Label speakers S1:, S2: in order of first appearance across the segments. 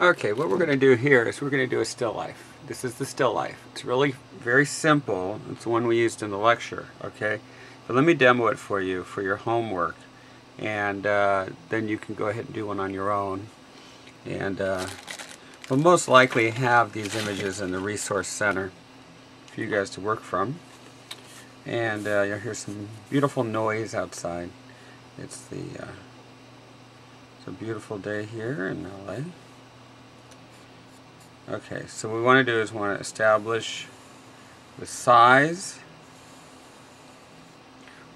S1: Okay, what we're going to do here is we're going to do a still life. This is the still life. It's really very simple. It's the one we used in the lecture, okay? But let me demo it for you for your homework, and then you can go ahead and do one on your own. And we'll most likely have these images in the resource center for you guys to work from. And you'll hear some beautiful noise outside. It's a beautiful day here in LA. Okay, so what we want to do is want to establish the size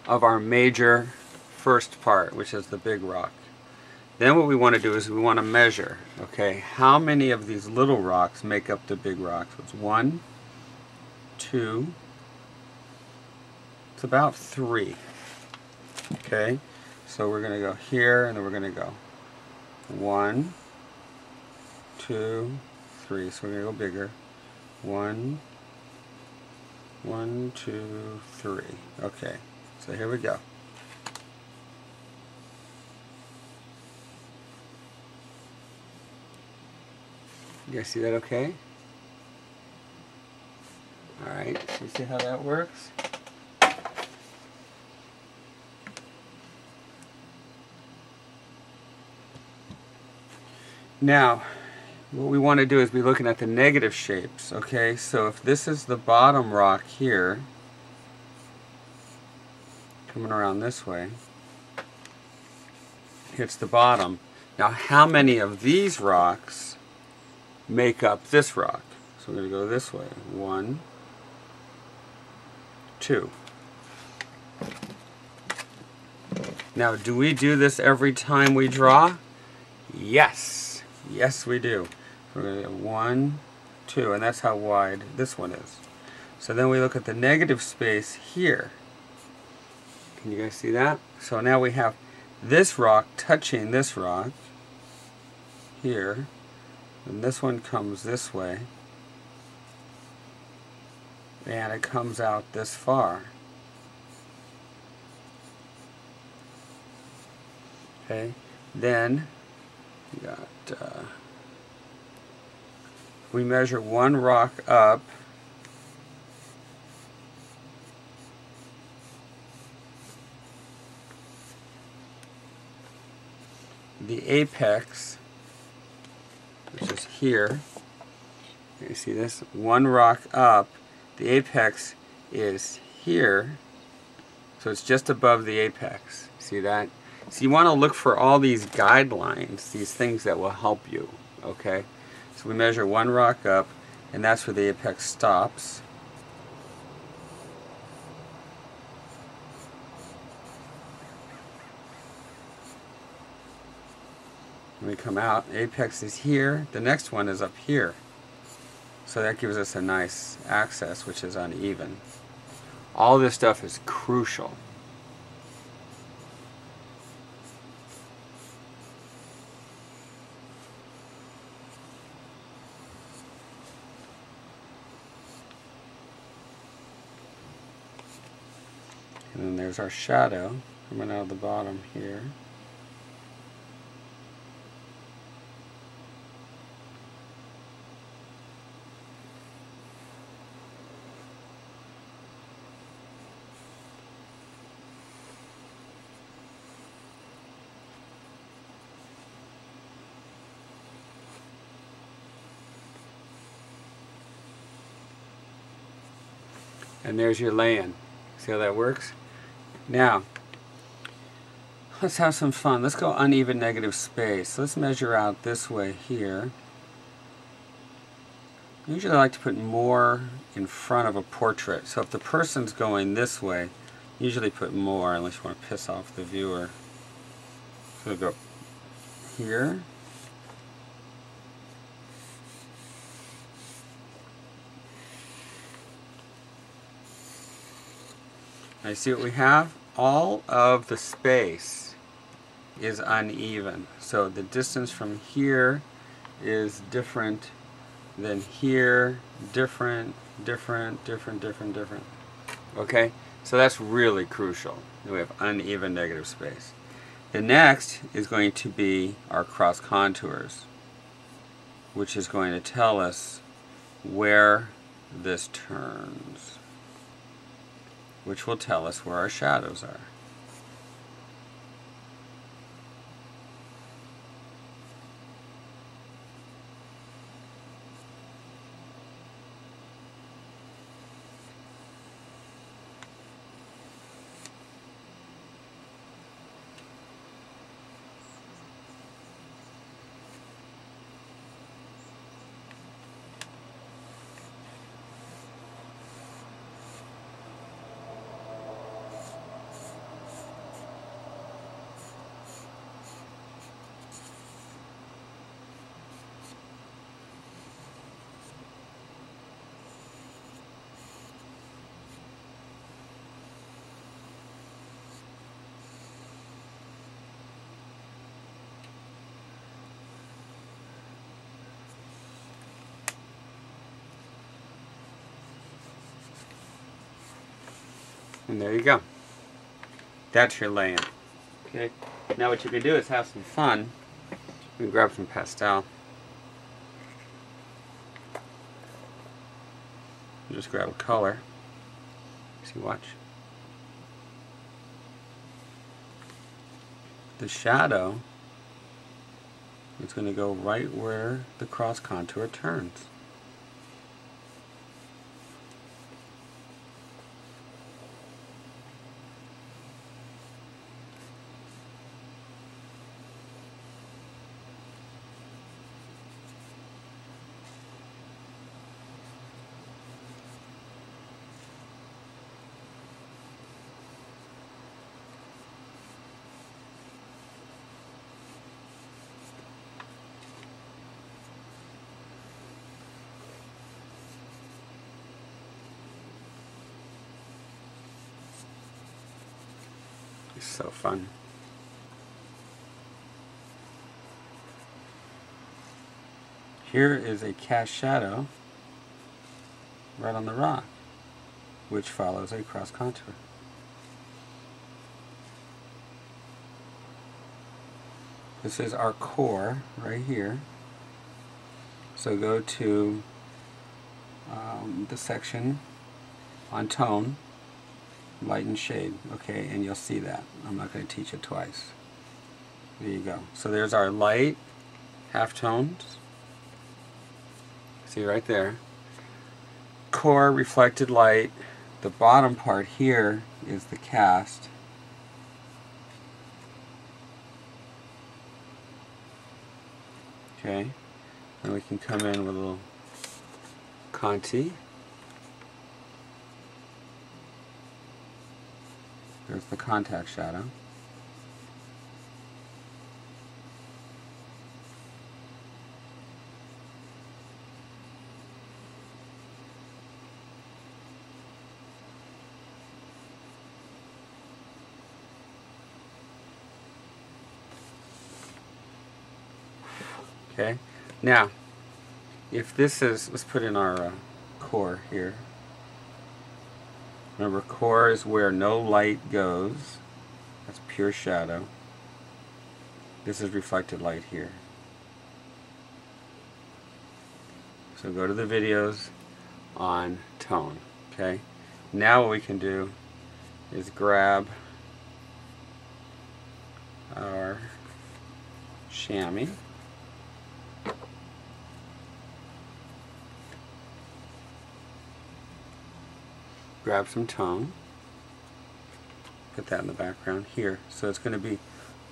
S1: of our major first part, which is the big rock. Then what we want to do is we want to measure, okay, how many of these little rocks make up the big rock. So it's 1, 2, it's about 3. Okay, so we're going to go here and then we're going to go 1, 2, 3. So we're going to go bigger. 1, 2, 3. Okay, so here we go. You guys see that okay? Alright, so you see how that works? Now, what we want to do is be looking at the negative shapes, okay? So if this is the bottom rock here, coming around this way, hits the bottom. Now, how many of these rocks make up this rock? So we're going to go this way. 1, 2. Now, do we do this every time we draw? Yes. Yes, we do. We're going to get 1, 2, and that's how wide this one is. So then we look at the negative space here. Can you guys see that? So now we have this rock touching this rock here, and this one comes this way, and it comes out this far. Okay, then you got we measure one rock up, the apex, which is here. You see this? One rock up, the apex is here, so it's just above the apex. See that? So you want to look for all these guidelines, these things that will help you, okay? So we measure one rock up, and that's where the apex stops. When we come out, apex is here, the next one is up here. So that gives us a nice axis, which is uneven. All this stuff is crucial. And then there's our shadow coming out of the bottom here. And there's your lay-in. See how that works? Now, let's have some fun. Let's go uneven negative space. Let's measure out this way here. Usually I like to put more in front of a portrait. So if the person's going this way, usually put more unless you want to piss off the viewer. So we'll go here. Now you see what we have? All of the space is uneven. So the distance from here is different than here, different. Okay? So that's really crucial. We have uneven negative space. The next is going to be our cross contours. which is going to tell us where this turns, which will tell us where our shadows are. And there you go. That's your lay-in. Okay. Now what you can do is have some fun. You can grab some pastel. Just grab a color. See, watch. The shadow is going to go right where the cross contour turns. It's so fun. Here is a cast shadow right on the rock, which follows a cross contour. This is our core right here. So go to the section on tone, light and shade, okay, and you'll see that. I'm not going to teach it twice. There you go. So there's our light halftones. See right there. Core, reflected light. The bottom part here is the cast. Okay, and we can come in with a little Conti. There's the contact shadow. Okay, now if this is, let's put in our core here. Remember, core is where no light goes. That's pure shadow. This is reflected light here. So go to the videos on tone. Okay, now what we can do is grab our chamois. Grab some tone, put that in the background here. So it's going to be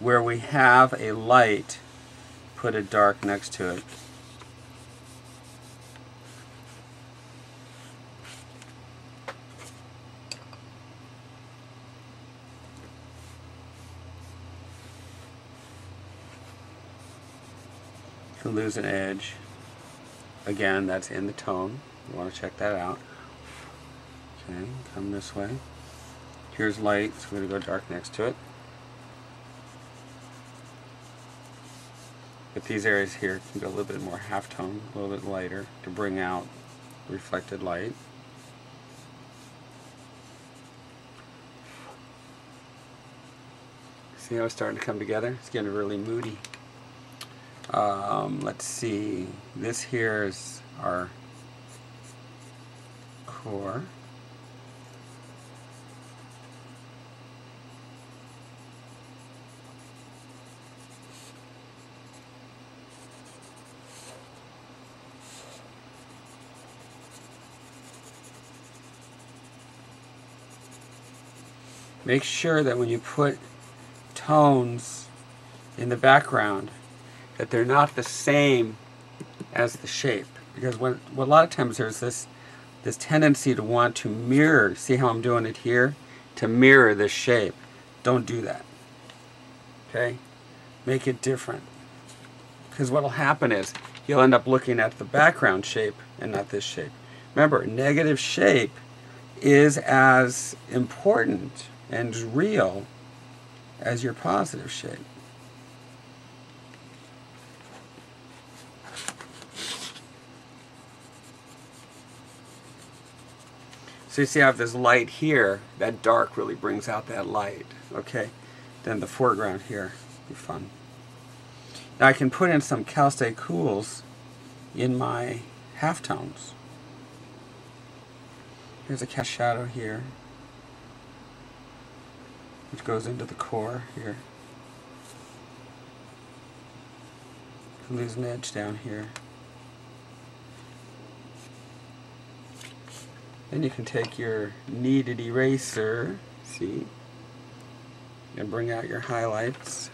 S1: where we have a light, put a dark next to it. To lose an edge, again, that's in the tone. You want to check that out. Okay, come this way. Here's light, so we're going to go dark next to it. But these areas here can go a little bit more halftone, a little bit lighter to bring out reflected light. See how it's starting to come together? It's getting really moody. Let's see, this here is our core. Make sure that when you put tones in the background that they're not the same as the shape, because a lot of times there's this tendency to want to mirror. See how I'm doing it here? To mirror this shape. Don't do that. Okay? Make it different. Because what will happen is you'll end up looking at the background shape and not this shape. Remember, negative shape is as important and real as your positive shape. So you see I have this light here, that dark really brings out that light, okay? Then the foreground here will be fun. Now I can put in some Cal State Cools in my halftones. Here's a cast shadow here, which goes into the core here. Lose an edge down here. Then you can take your kneaded eraser, see, and bring out your highlights.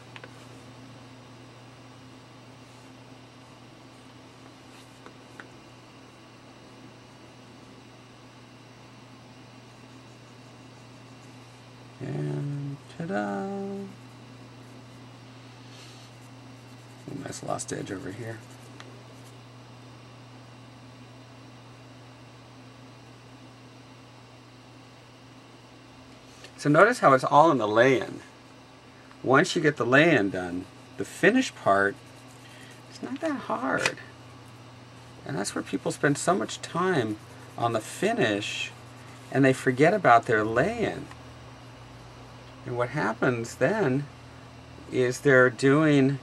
S1: And ta-da! Nice lost edge over here. So notice how it's all in the lay-in. Once you get the lay-in done, the finish part is not that hard. And that's where people spend so much time on the finish and they forget about their lay-in. And what happens then is they're doing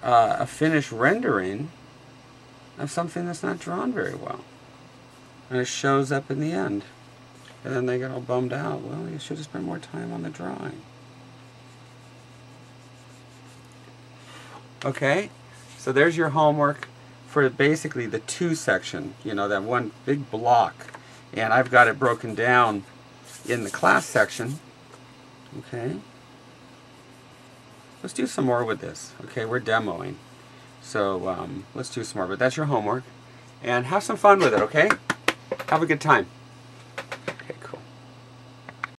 S1: a finished rendering of something that's not drawn very well. And it shows up in the end. And then they get all bummed out. Well, you should have spent more time on the drawing. Okay, so there's your homework for basically the 2 section, you know, that one big block. And I've got it broken down in the class section. Okay. Let's do some more with this. Okay, we're demoing. So let's do some more. But that's your homework. And have some fun with it, okay? Have a good time.